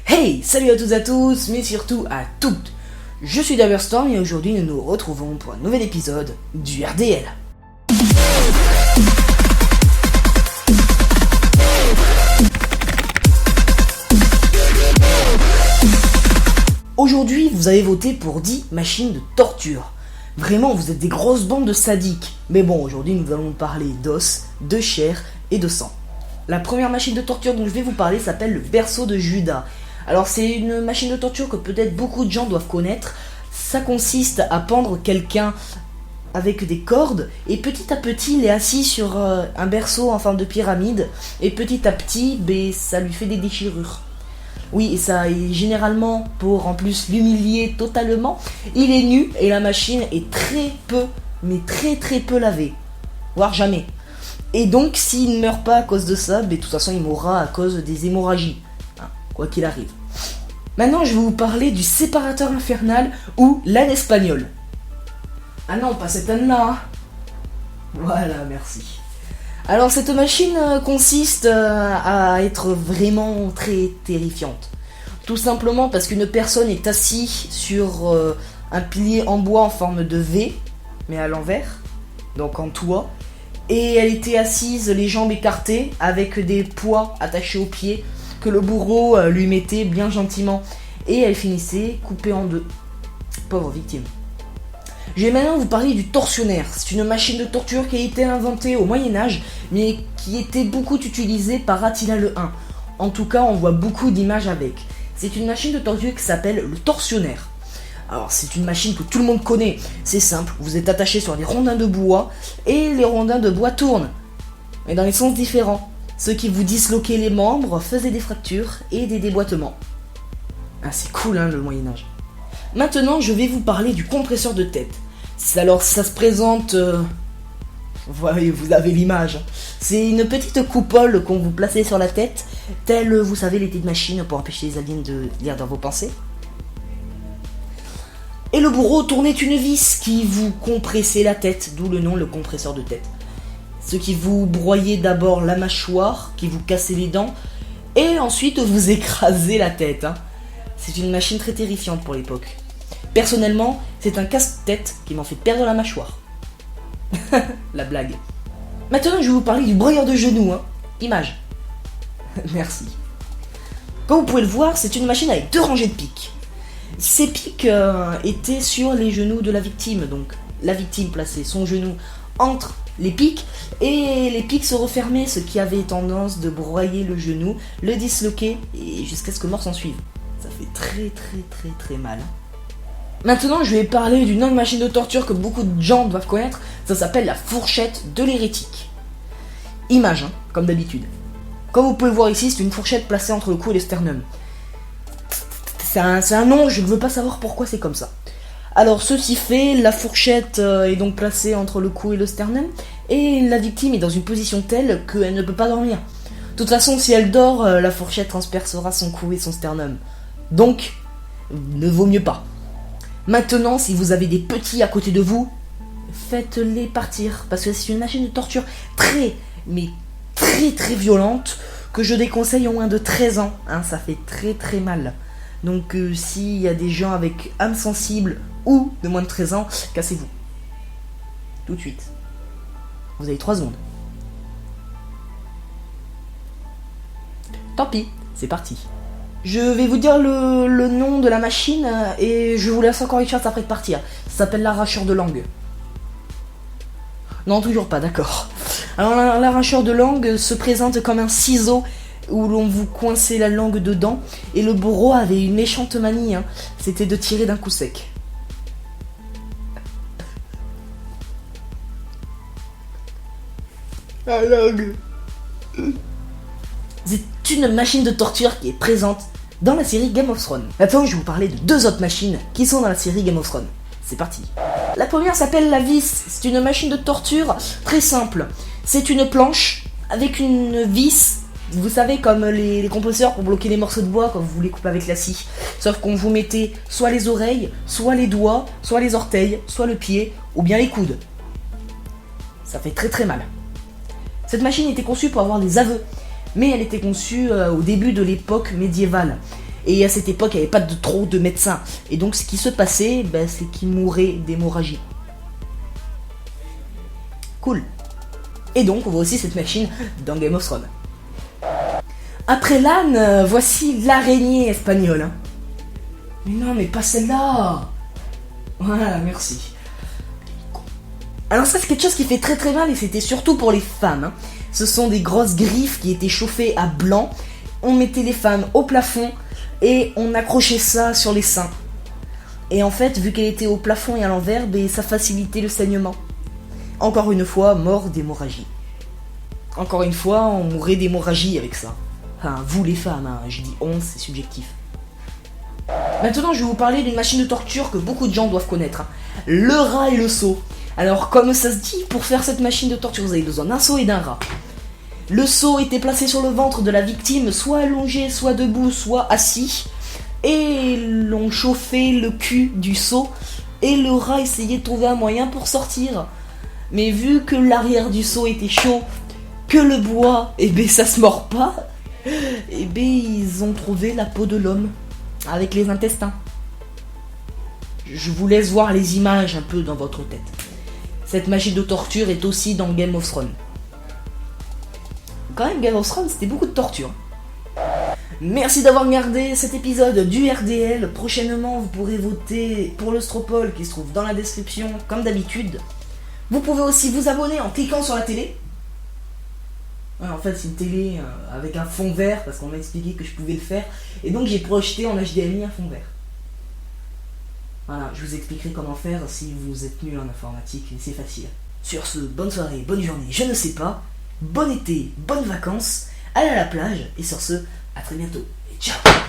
Hey, salut à toutes et à tous, mais surtout à toutes. Je suis Daverstorm et aujourd'hui nous nous retrouvons pour un nouvel épisode du RDL. Aujourd'hui, vous avez voté pour 10 machines de torture. Vraiment, vous êtes des grosses bandes de sadiques. Mais bon, aujourd'hui nous allons parler d'os, de chair et de sang. La première machine de torture dont je vais vous parler s'appelle le berceau de Judas. Alors c'est une machine de torture que peut-être beaucoup de gens doivent connaître. Ça consiste à pendre quelqu'un avec des cordes et petit à petit il est assis sur un berceau en forme de pyramide et petit à petit ça lui fait des déchirures. Oui, et ça est généralement pour en plus l'humilier totalement. Il est nu et la machine est très peu, mais très peu lavée, voire jamais. Et donc s'il ne meurt pas à cause de ça, de toute façon il mourra à cause des hémorragies, quoi qu'il arrive. Maintenant je vais vous parler du séparateur infernal ou l'âne espagnol. Ah non, pas cette âne-là. Voilà, merci. Alors cette machine consiste à être vraiment très terrifiante. Tout simplement parce qu'une personne est assise sur un pilier en bois en forme de V, mais à l'envers, donc en toit. Et elle était assise, les jambes écartées, avec des poids attachés aux pieds, que le bourreau lui mettait bien gentiment. Et elle finissait coupée en deux. Pauvre victime. Je vais maintenant vous parler du tortionnaire. C'est une machine de torture qui a été inventée au Moyen-Âge, mais qui était beaucoup utilisée par Attila le Hun. En tout cas, on voit beaucoup d'images avec. C'est une machine de torture qui s'appelle le tortionnaire. Alors, c'est une machine que tout le monde connaît. C'est simple, vous êtes attaché sur des rondins de bois, et les rondins de bois tournent. Mais dans les sens différents. Ceux qui vous disloquaient les membres faisaient des fractures et des déboîtements. Ah, c'est cool, le Moyen-Âge. Maintenant, je vais vous parler du compresseur de tête. Alors, ça se présente... vous avez l'image. C'est une petite coupole qu'on vous placez sur la tête, telle, vous savez, les petites machines pour empêcher les aliens de lire dans vos pensées. Et le bourreau tournait une vis qui vous compressait la tête, d'où le nom, le compresseur de tête. Ce qui vous broyait d'abord la mâchoire, qui vous cassait les dents, et ensuite vous écrasait la tête. C'est une machine très terrifiante pour l'époque. Personnellement, c'est un casse-tête qui m'en fait perdre la mâchoire. La blague. Maintenant, je vais vous parler du broyeur de genoux. Image. Merci. Comme vous pouvez le voir, c'est une machine avec 2 rangées de pics. Ces pics étaient sur les genoux de la victime. Donc, la victime plaçait son genou entre les pics et les pics se refermaient, ce qui avait tendance de broyer le genou, le disloquer et jusqu'à ce que mort s'en suive. Ça fait très mal. Maintenant, je vais parler d'une autre machine de torture que beaucoup de gens doivent connaître. Ça s'appelle la fourchette de l'hérétique. Image, comme d'habitude. Comme vous pouvez voir ici, c'est une fourchette placée entre le cou et le sternum. C'est un nom, je ne veux pas savoir pourquoi c'est comme ça. Alors, ceci fait, la fourchette est donc placée entre le cou et le sternum, et la victime est dans une position telle qu'elle ne peut pas dormir. De toute façon, si elle dort, la fourchette transpercera son cou et son sternum. Donc, ne vaut mieux pas. Maintenant, si vous avez des petits à côté de vous, faites-les partir, parce que c'est une machine de torture très violente, que je déconseille au moins de 13 ans. Ça fait très mal. Donc, s'il y a des gens avec âme sensible ou de moins de 13 ans, cassez-vous. Tout de suite. Vous avez 3 secondes. Tant pis, c'est parti. Je vais vous dire le nom de la machine et je vous laisse encore une chance après de partir. Ça s'appelle l'arracheur de langue. Non, toujours pas, d'accord. Alors l'arracheur de langue se présente comme un ciseau où l'on vous coinçait la langue dedans et le bourreau avait une méchante manie, c'était de tirer d'un coup sec. La langue. C'est une machine de torture qui est présente dans la série Game of Thrones. Maintenant, je vais vous parler de 2 autres machines qui sont dans la série Game of Thrones. C'est parti. La première s'appelle la vis. C'est une machine de torture très simple. C'est une planche avec une vis, vous savez, comme les compresseurs pour bloquer les morceaux de bois quand vous les coupez avec la scie. Sauf qu'on vous mettait soit les oreilles, soit les doigts, soit les orteils, soit le pied, ou bien les coudes. Ça fait très mal. Cette machine était conçue pour avoir des aveux, mais elle était conçue au début de l'époque médiévale. Et à cette époque, il n'y avait pas trop de médecins. Et donc, ce qui se passait, c'est qu'ils mouraient d'hémorragie. Cool. Et donc, on voit aussi cette machine dans Game of Thrones. Après l'âne, voici l'araignée espagnole. Hein. Mais non, mais pas celle-là. Voilà, merci. Alors ça, c'est quelque chose qui fait très très mal et c'était surtout pour les femmes. Hein. Ce sont des grosses griffes qui étaient chauffées à blanc. On mettait les femmes au plafond et on accrochait ça sur les seins. Et en fait, vu qu'elle était au plafond et à l'envers, ça facilitait le saignement. Encore une fois, mort d'hémorragie. Encore une fois, on mourait d'hémorragie avec ça. Enfin, vous les femmes, hein, je dis on, c'est subjectif. Maintenant, je vais vous parler d'une machine de torture que beaucoup de gens doivent connaître. Hein. Le rat et le seau. Alors, comme ça se dit, pour faire cette machine de torture, vous avez besoin d'un seau et d'un rat. Le seau était placé sur le ventre de la victime, soit allongé, soit debout, soit assis. Et l'on chauffait le cul du seau. Et le rat essayait de trouver un moyen pour sortir. Mais vu que l'arrière du seau était chaud, que le bois, ça se mord pas, ils ont trouvé la peau de l'homme, avec les intestins. Je vous laisse voir les images un peu dans votre tête. Cette machine de torture est aussi dans Game of Thrones. Quand même, Game of Thrones, c'était beaucoup de torture. Merci d'avoir regardé cet épisode du RDL. Prochainement, vous pourrez voter pour le Stropole qui se trouve dans la description, comme d'habitude. Vous pouvez aussi vous abonner en cliquant sur la télé. Ouais, en fait, c'est une télé avec un fond vert, parce qu'on m'a expliqué que je pouvais le faire. Et donc, j'ai projeté en HDMI un fond vert. Voilà, je vous expliquerai comment faire si vous êtes nul en informatique, c'est facile. Sur ce, bonne soirée, bonne journée, je ne sais pas. Bon été, bonnes vacances, allez à la plage, et sur ce, à très bientôt. Et ciao!